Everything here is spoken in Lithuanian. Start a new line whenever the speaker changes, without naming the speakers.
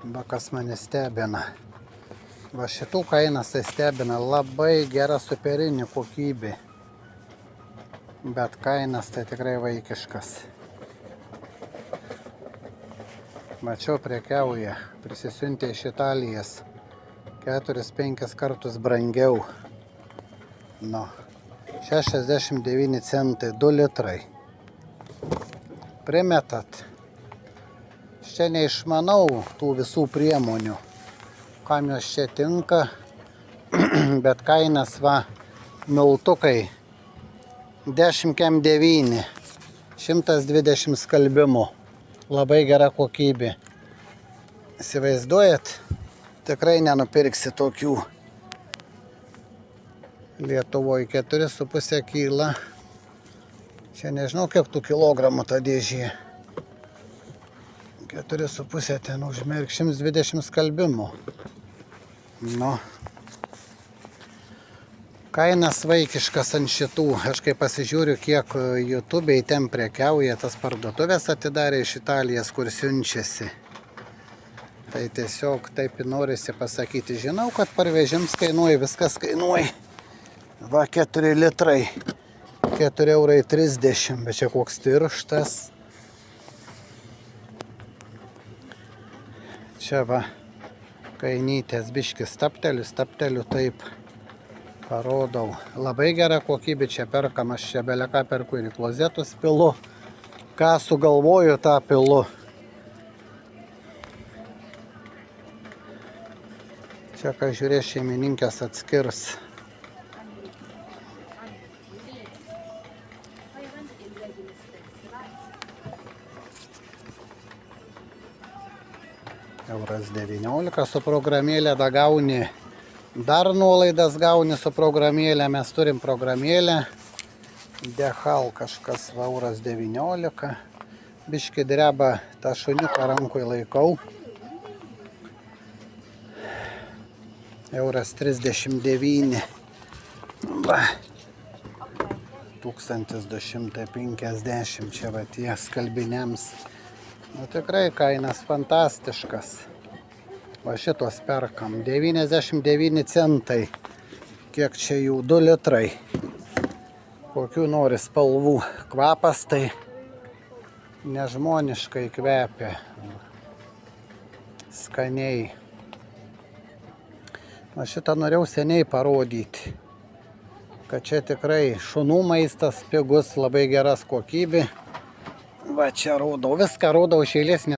Va kas mane stebina. Va šitų kainas tai stebina, labai gera superinė kokybė. Bet kainas tai tikrai vaikiškas. Mačiau prekiauja, prisisiuntė iš Italijos 4-5 kartus brangiau. Nu, 69 centai, 2 litrai. Primetat. Čia neišmanau tų visų priemonių, kam jos čia tinka, bet kainas va, miltukai 10,9, 120 skalbimų, labai gera kokybė. Įsivaizduojat, tikrai nenupirksi tokių. Lietuvoje 4,5 kyla, čia nežinau kiek tų kilogramų ta dėžė. 4,5 ten užmerk 120 skalbimų. Nu. Kainas vaikiškas ant šitų. Aš kai pasižiūriu, kiek YouTube'ai ten prekiauja, tas parduotuvės atidarė iš Italijos, kur siunčiasi. Tai tiesiog taip norisi pasakyti. Žinau, kad parvežims kainuoja, viskas kainuoja. Va, 4 litrai. 4,30 €, bet čia koks tirštas. Čia va, kainytės biškis stapteliu, taip parodau. Labai gera kokybė, čia perkamas, čia beleką perku ir į klozetus pilu. Ką sugalvoju, tą pilu. Čia, ką žiūrės, šeimininkės atskirs. Euras 19 su programėlė, da gauni, dar nuolaidas gauni su programėlė, mes turim programėlę, Dehal kažkas, va, euras 19, biški dreba, tą šuniuką rankoje laikau, euras 39, va, 1250, čia va tie skalbiniams. Nu, tikrai kainas fantastiškas. Va šitos perkam. 99 centai. Kiek čia jų? 2 litrai. Kokių nori spalvų. Kvapas tai nežmoniškai kvepia. Skaniai. Va šitą norėjau seniai parodyti. Kad čia tikrai šunų maistas pigus, labai geras kokybė. Va čia rodau, viską rodau iš eilės.